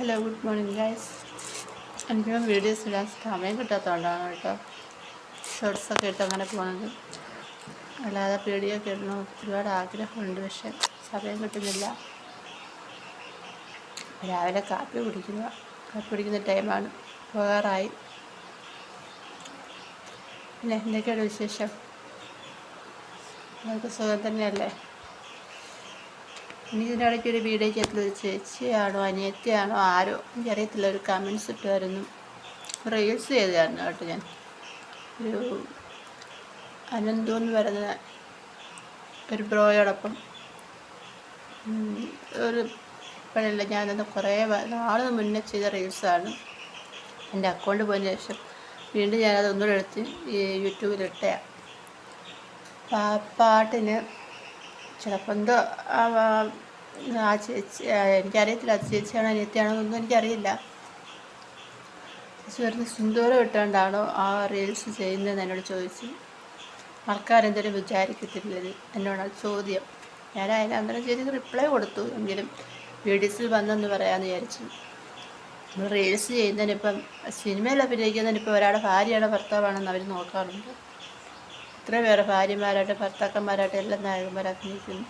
Hello, good morning guys. എനിക്കിപ്പം videos ഇടാൻ സമയം കിട്ടാത്തതുകൊണ്ടാണ് കേട്ടോ ഷോർട്സൊക്കെ ഇട്ട് അങ്ങനെ പോകുന്നത്. അല്ലാതെ വീഡിയോ ഒക്കെ ഇടണം ഒരുപാട് ആഗ്രഹമുണ്ട്, പക്ഷെ സമയം കിട്ടുന്നില്ല. രാവിലെ കാപ്പി കുടിക്കുന്ന ടൈമാണ്, പോകാറായി. പിന്നെ എന്തൊക്കെയാണ് വിശേഷം? നിങ്ങൾക്ക് സുഖം തന്നെയല്ലേ? എനിക്കിതിനിടയ്ക്ക് ഒരു വീഡിയോയ്ക്കകത്ത് ഒരു ചേച്ചിയാണോ അനിയത്തിയാണോ ആരോ എനിക്കറിയത്തില്ല, ഒരു കമൻസ് ഇട്ടുമായിരുന്നു. റീൽസ് ചെയ്തായിരുന്നു കേട്ടോ. ഞാൻ ഒരു അനന്തു എന്ന് പറയുന്ന ഒരു ബ്രോയോടൊപ്പം ഒരു ഇപ്പോഴല്ല, ഞാനന്ന് കുറേ നാളെ മുന്നേ ചെയ്ത റീൽസാണ്. എൻ്റെ അക്കൗണ്ട് പോയതിന് ശേഷം വീണ്ടും ഞാനത് ഒന്നുകൂടെ എടുത്ത് യൂട്യൂബിലിട്ടയാണ്. പാട്ടിന് ചിലപ്പോൾ എന്തോ ആ ചേച്ചി, എനിക്കറിയത്തില്ല അത് ചേച്ചിയാണോ അനിയത്തിയാണോ എന്നൊന്നും എനിക്കറിയില്ല. ചേച്ചി വെറുതെ സിന്ദൂരം ഇട്ടുകൊണ്ടാണോ ആ റീൽസ് ചെയ്യുന്നതെന്ന് എന്നോട് ചോദിച്ചു. ആൾക്കാരെന്തെങ്കിലും വിചാരിക്കത്തില്ലത് എന്നോട് ചോദ്യം. ഞാൻ അതിനന്തരം ചേച്ചിക്ക് റിപ്ലൈ കൊടുത്തു. എങ്കിലും വീഡിയോസിൽ വന്നെന്ന് പറയാമെന്ന് വിചാരിച്ചു. നമ്മൾ റീൽസ് ചെയ്യുന്നതിനിപ്പം സിനിമയിൽ അഭിനയിക്കുന്നതിനിപ്പോൾ ഒരാളുടെ ഭാര്യയാണോ ഭർത്താവാണെന്ന് അവർ നോക്കാറുണ്ട്. എത്ര പേരെ ഭാര്യമാരായിട്ട് ഭർത്താക്കന്മാരായിട്ട് എല്ലാം നായകന്മാർ അഭിനയിക്കുന്നു.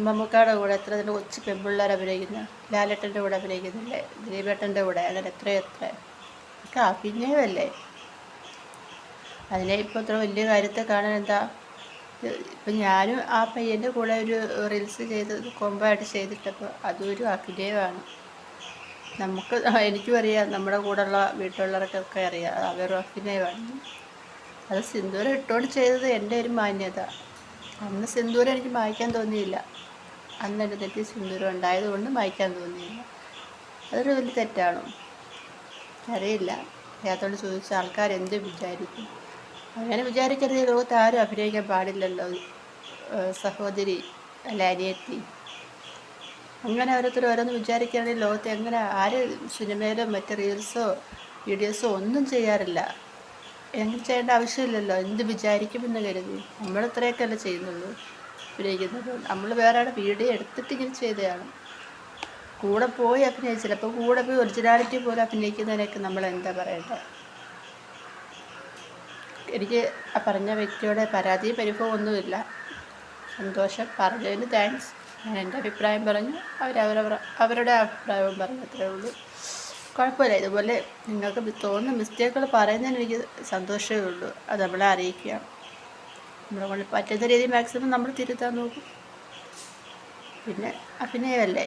മമ്മൂക്കായുടെ കൂടെ എത്ര തന്നെ കൊച്ചു പെൺപിള്ളേർ അഭിനയിക്കുന്നു. ലാലേട്ടൻ്റെ കൂടെ അഭിനയിക്കുന്നില്ലേ, ദിലീപേട്ടൻ്റെ കൂടെ, അങ്ങനെ എത്ര ഒക്കെ അഭിനയമല്ലേ. അതിനെ ഇപ്പോൾ ഇത്ര വലിയ കാര്യത്തെ കാണാൻ എന്താ? ഇപ്പം ഞാനും ആ പയ്യൻ്റെ കൂടെ ഒരു റീൽസ് ചെയ്ത് കൊമ്പായിട്ട് ചെയ്തിട്ടപ്പോൾ അതും ഒരു അഭിനയമാണ്. എനിക്കും അറിയാം, നമ്മുടെ കൂടെയുള്ള വീട്ടിലുള്ളവർക്കൊക്കെ അറിയാം അത് അവരും അഭിനയമാണ്. അത് സിന്ദൂരം ഇട്ടുകൊണ്ട് ചെയ്തത് എൻ്റെ ഒരു മാന്യത. അന്ന് സിന്ദൂരം എനിക്ക് മായ്ക്കാൻ തോന്നിയില്ല. അന്ന് എൻ്റെ തെറ്റി സിന്ദൂരം ഉണ്ടായതുകൊണ്ട് മായ്ക്കാൻ തോന്നിയില്ല. അതൊരു വലിയ തെറ്റാണോ? അറിയില്ല. അറിയാത്തോണ്ട് ചോദിച്ച ആൾക്കാർ എന്ത് വിചാരിക്കും? അങ്ങനെ വിചാരിക്കരുത്. ലോകത്ത് ആരും അഭിനയിക്കാൻ പാടില്ലല്ലോ സഹോദരി അല്ല അനിയത്തി. അങ്ങനെ ഓരോന്ന് വിചാരിക്കുകയാണെങ്കിൽ ലോകത്ത് എങ്ങനെ ആര് സിനിമയിലോ മറ്റ് റീൽസോ വീഡിയോസോ ഒന്നും ചെയ്യാറില്ല. എങ്ങനെ ചെയ്യേണ്ട ആവശ്യമില്ലല്ലോ. എന്ത് വിചാരിക്കുമെന്ന് കരുതി നമ്മൾ ഇത്രയൊക്കെ അല്ലേ ചെയ്യുന്നുള്ളൂ അഭിനയിക്കുന്നത്. നമ്മൾ വേറെ ആളുടെ വീഡിയോ എടുത്തിട്ട് ഇങ്ങനെ ചെയ്തതാണ്. കൂടെ പോയി അഭിനയിച്ചില്ല. അപ്പോൾ കൂടെ പോയി ഒറിജിനാലിറ്റി പോലെ അഭിനയിക്കുന്നതിനൊക്കെ നമ്മൾ എന്താ പറയേണ്ടത്? എനിക്ക് ആ പറഞ്ഞ വ്യക്തിയോടെ പരാതി പരിഭവമൊന്നുമില്ല. സന്തോഷം, പറഞ്ഞതിന് താങ്ക്സ്. ഞാൻ എൻ്റെ അഭിപ്രായം പറഞ്ഞു, അവരുടെ അഭിപ്രായവും പറഞ്ഞു, അത്രേ ഉള്ളൂ. കുഴപ്പമില്ല. ഇതുപോലെ നിങ്ങൾക്ക് തോന്നുന്ന മിസ്റ്റേക്കുകൾ പറയുന്നതിന് എനിക്ക് സന്തോഷമേ ഉള്ളൂ. അത് നമ്മളെ അറിയിക്കുക. നമ്മളെ കൊണ്ട് പറ്റുന്ന രീതി മാക്സിമം നമ്മൾ തിരുത്താൻ നോക്കും. പിന്നെ അഭിനയമല്ലേ,